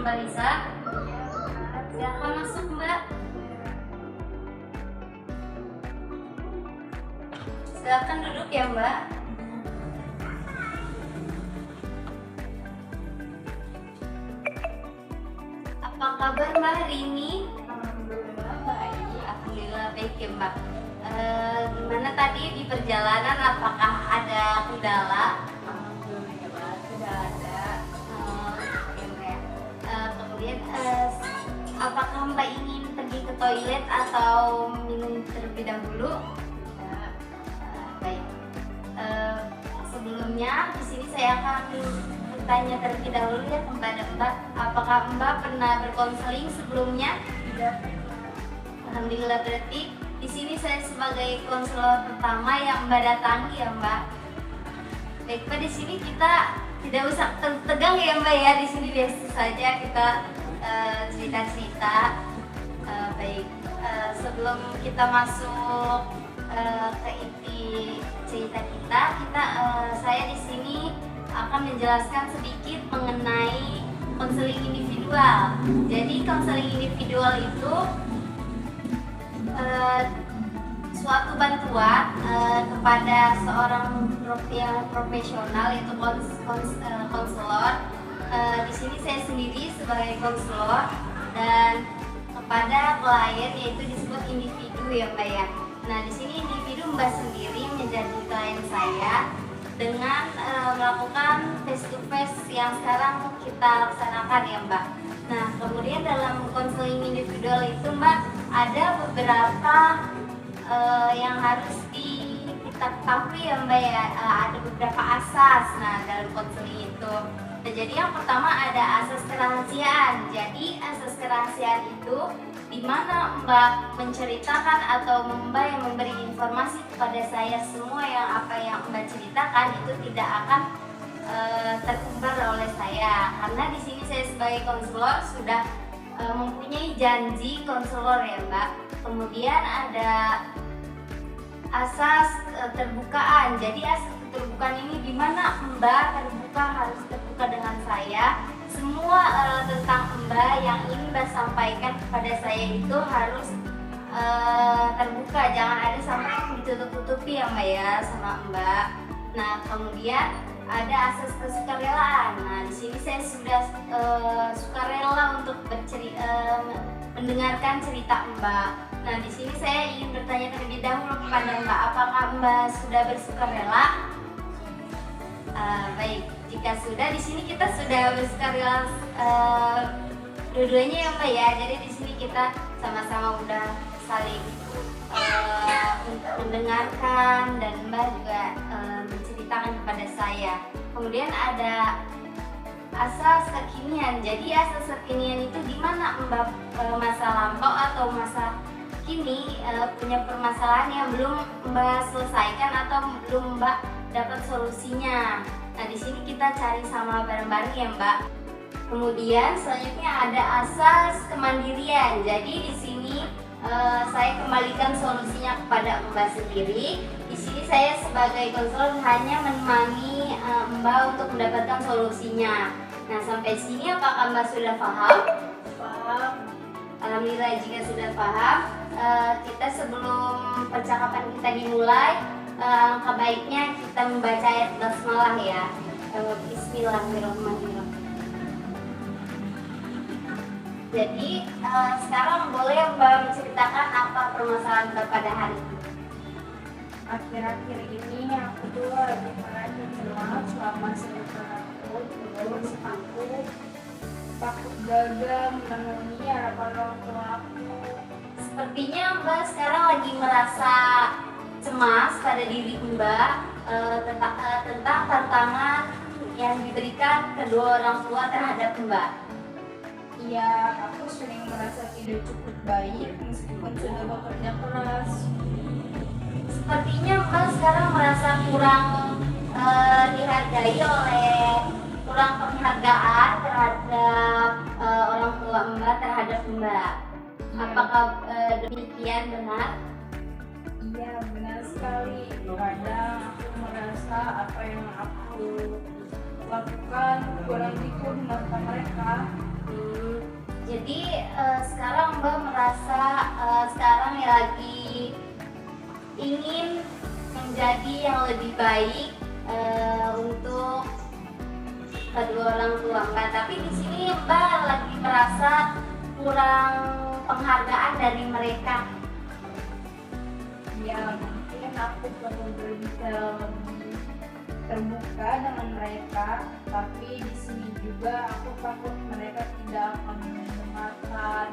Mbak Lisa. Silahkan masuk Mbak. Silahkan duduk ya Mbak. Apa kabar Mbak hari ini? Alhamdulillah baik. Alhamdulillah baik ya Mbak. Gimana tadi di perjalanan, apakah ada kendala? Alhamdulillah tidak ada. Ya Mbak ya. Kemudian apakah Mbak ingin pergi ke toilet atau minum terlebih dahulu? Tidak. Baik. Sebelumnya di sini saya akan bertanya terlebih dahulu ya kepada Mbak, apakah Mbak pernah berkonseling sebelumnya? Tidak. Alhamdulillah, berarti di sini saya sebagai konselor pertama yang Mbak datangi ya Mbak. Baik Mbak, di sini kita tidak usah tegang ya Mbak ya, di sini biasa saja kita cerita-cerita. Baik, sebelum kita masuk ke inti cerita kita, saya di sini akan menjelaskan sedikit mengenai konseling individual. Jadi konseling individual itu suatu bantuan kepada seorang yang profesional, yaitu konselor. Di sini saya sendiri sebagai konselor dan kepada klien, yaitu disebut individu ya Mbak ya. Nah di sini individu Mbak sendiri menjadi klien saya dengan melakukan face to face yang sekarang kita laksanakan ya Mbak. Nah kemudian dalam konseling individual itu Mbak ada beberapa yang harus kita ketahui ya Mbak ya. Ada beberapa asas dalam konseling itu. Nah, jadi yang pertama ada asas kerahasiaan. Jadi asas kerahasiaan itu di mana Mbak menceritakan atau Mbak yang memberi informasi kepada saya semua apa yang Mbak ceritakan itu tidak akan terumbar oleh saya, karena di sini saya sebagai konselor sudah mempunyai janji konselor ya Mbak. Kemudian ada asas keterbukaan. Jadi asas keterbukaan ini di mana Mbak harus terbuka dengan saya. Semua tentang Mbak yang ingin Mbak sampaikan kepada saya itu harus terbuka, jangan ada sampai yang ditutup-tutupi ya Mbak ya sama Mbak. Nah kemudian ada asas kesukarelaan. Nah di sini saya sudah sukarela untuk mendengarkan cerita Mbak. Nah di sini saya ingin bertanya terlebih dahulu kepada Mbak, apakah Mbak sudah bersukarela? Baik, jika sudah, di sini kita sudah bersukarela dua-duanya ya Mbak ya. Jadi di sini kita sama-sama udah saling mendengarkan dan Mbak juga menceritakan kepada saya. Kemudian ada asas kekinian. Jadi asas kekinian itu di mana Mbak masa lampau atau masa kini punya permasalahan yang belum Mbak selesaikan atau belum Mbak dapat solusinya. Nah di sini kita cari sama bareng-bareng ya Mbak. Kemudian selanjutnya ada asas kemandirian. Jadi di sini saya kembalikan solusinya kepada Mbak sendiri. Di sini saya sebagai konselor hanya menemani Mbak untuk mendapatkan solusinya. Nah sampai sini apakah Mbak sudah paham? Paham. Alhamdulillah jika sudah paham. Kita sebelum percakapan kita dimulai, alangkah baiknya kita membaca ayat basmalah ya. Bismillahirrahmanirrahim. Jadi sekarang boleh Mbak menceritakan apa permasalahan Mbak pada hari ini? Akhir-akhir ini aku tuh lagi merasa cemas selama 1 tahun. Terus aku takut gagal memenuhi harapan orang tua aku. Sepertinya Mbak sekarang lagi merasa cemas pada diri Mbak tentang tantangan yang diberikan kedua orang tua terhadap Mbak. Iya, aku sering merasa tidak cukup baik meskipun sudah bekerja keras. Sepertinya Mbak sekarang merasa kurang dihargai kurang penghargaan terhadap orang tua Mbak terhadap Mbak. Apakah demikian benar? Iya, benar sekali. Kadang aku merasa apa yang aku lakukan kurang di mata mereka. Hmm, jadi sekarang Mbak merasa sekarang ya lagi ingin menjadi yang lebih baik untuk kedua orang tua Mbak. Tapi di sini Mbak lagi merasa kurang penghargaan dari mereka. Ya mungkin aku perlu berbicara lebih terbuka dengan mereka, tapi di sini juga aku takut mereka tidak akan mendengarkan.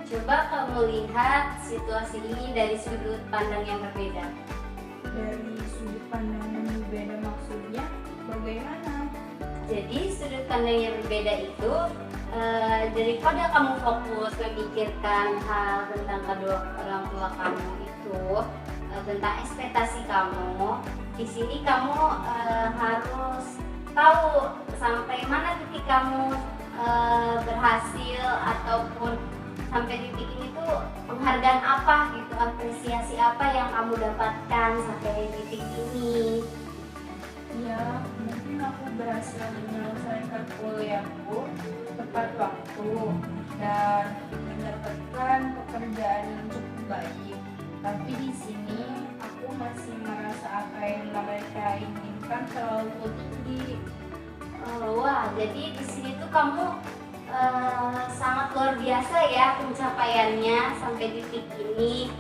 Coba kamu lihat situasi ini dari sudut pandang yang berbeda. Dari sudut pandang yang berbeda maksudnya bagaimana? Jadi sudut pandang yang berbeda itu daripada kamu fokus memikirkan hal tentang kedua orang tua kamu itu tentang ekspektasi kamu, di sini kamu harus tahu sampai mana titik kamu berhasil ataupun sampai titik ini tuh penghargaan apa gitu, apresiasi apa yang kamu dapatkan sampai titik ini. Ya, mungkin aku berhasil menyelesaikan kuliahku tepat waktu dan mendapatkan pekerjaan yang cukup baik. Tapi di sini aku masih merasa apa yang mereka inginkan terlalu tinggi. Wah, jadi di sini tuh kamu sangat luar biasa ya pencapaiannya sampai titik ini.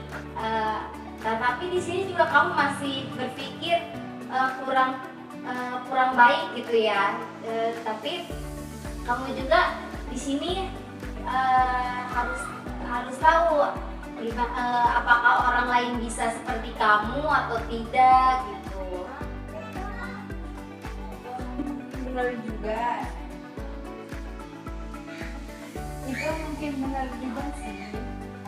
Tapi di sini juga kamu masih berpikir kurang baik gitu ya. Tapi kamu juga di sini harus tahu apakah orang lain bisa seperti kamu atau tidak gitu. Benar juga. Itu mungkin benar juga sih.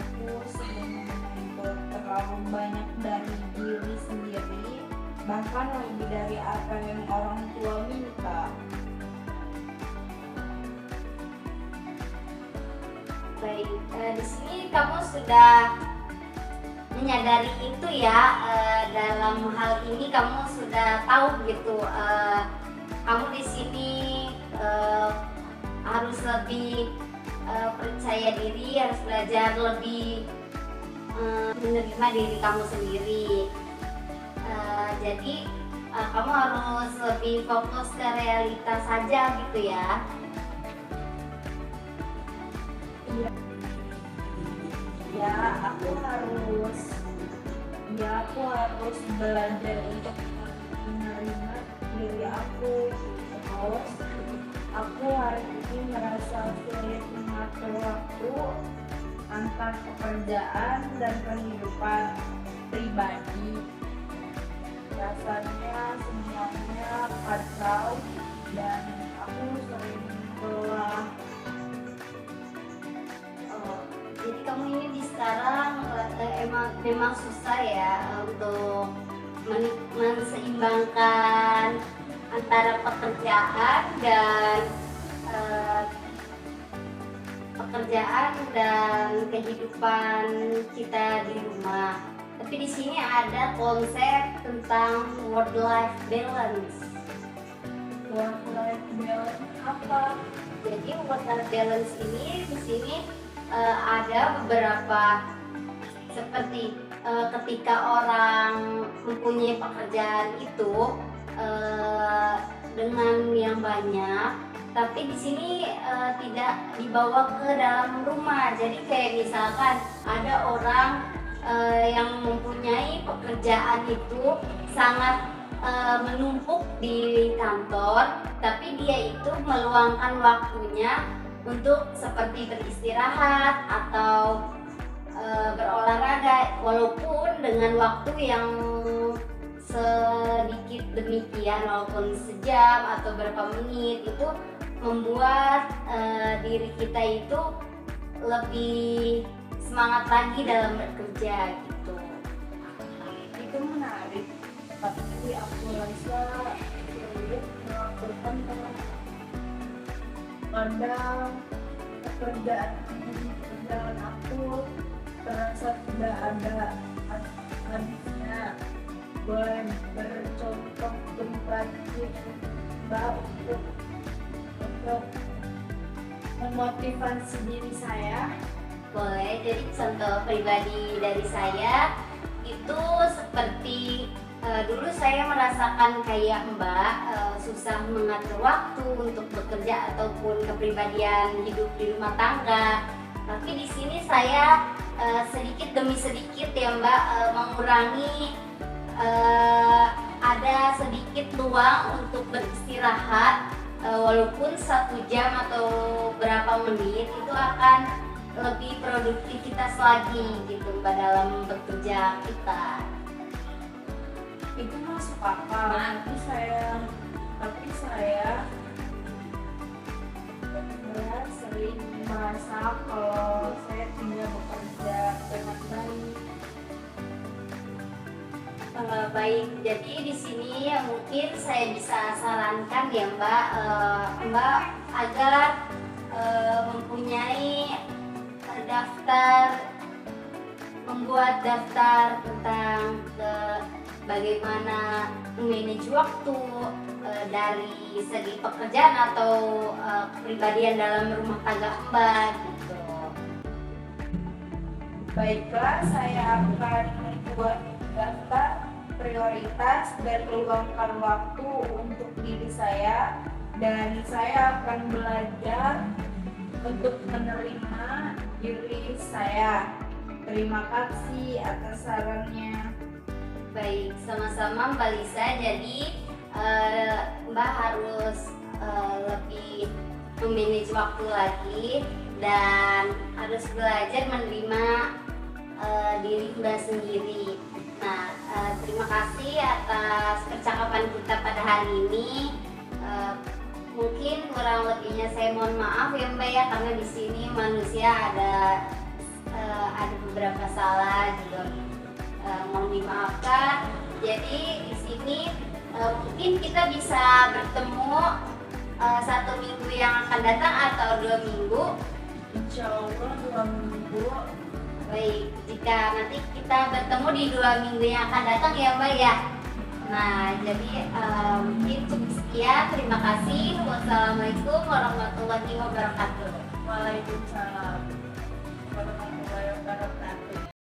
Aku sering menuntut terlalu banyak dari diri sendiri, bahkan lebih dari apa yang orang tua minta. Baik, di sini kamu sudah menyadari itu ya. Dalam hal ini kamu sudah tahu gitu. Kamu di sini harus lebih percaya diri, harus belajar lebih menerima diri kamu sendiri. Jadi kamu harus lebih fokus ke realitas saja gitu ya. Aku harus belajar untuk menerima diri aku. Terus aku hari ini merasa sulit mengatur waktu antar pekerjaan dan kehidupan pribadi. Rasanya semuanya kacau dan aku sering lelah. Jadi kamu ini di sekarang memang susah ya untuk menseimbangkan antara pekerjaan dan kehidupan kita di rumah. Tapi di sini ada konsep tentang work life balance. Work life balance apa? Jadi work life balance ini di sini ada beberapa, seperti ketika orang mempunyai pekerjaan itu dengan yang banyak, tapi di sini tidak dibawa ke dalam rumah. Jadi kayak misalkan ada orang yang mempunyai pekerjaan itu sangat menumpuk di kantor, tapi dia itu meluangkan waktunya untuk seperti beristirahat atau berolahraga, walaupun dengan waktu yang sedikit demikian, walaupun sejam atau berapa menit, itu membuat diri kita itu lebih semangat lagi dalam bekerja gitu. Itu menarik, tapi aku rasa sulit melakukan kadang pekerjaan aku terasa tidak ada bisa bercontoh pribadi Mbak untuk memotivasi diri saya. Boleh, jadi contoh pribadi dari saya itu seperti dulu saya merasakan kayak Mbak susah mengatur waktu untuk bekerja ataupun kepribadian hidup di rumah tangga. Tapi di sini saya sedikit demi sedikit ya Mbak mengurangi ada sedikit ruang untuk beristirahat walaupun 1 jam atau berapa menit itu akan lebih produktivitas lagi gitu Mbak dalam bekerja kita. Itu masuk akal. Tapi saya sering merasa kalau saya tidak bekerja dengan baik. Baik, jadi di sini ya mungkin saya bisa sarankan ya Mbak, Mbak agar mempunyai membuat daftar tentang bagaimana manage waktu dari segi pekerjaan atau kepribadian dalam rumah tangga Mbak gitu. Baiklah, saya akan membuat daftar prioritas dan meluangkan waktu untuk diri saya, dan saya akan belajar untuk menerima diri saya. Terima kasih atas sarannya. Baik, sama-sama Mbak Lisa. Jadi Mbak harus lebih memanage waktu lagi dan harus belajar menerima diri Mbak sendiri. Nah, terima kasih atas percakapan kita pada hari ini. Mungkin kurang lebihnya saya mohon maaf ya Mbak ya, karena di sini manusia ada beberapa salah juga, mohon dimaafkan. Jadi di sini mungkin kita bisa bertemu 1 minggu yang akan datang atau 2 minggu. Insya Allah 2 minggu. Baik, jika nanti kita bertemu di 2 minggu yang akan datang ya Mbak ya. Nah, jadi mungkin cukup sekian. Terima kasih. Wassalamualaikum warahmatullahi wabarakatuh. Waalaikumsalam warahmatullahi wabarakatuh.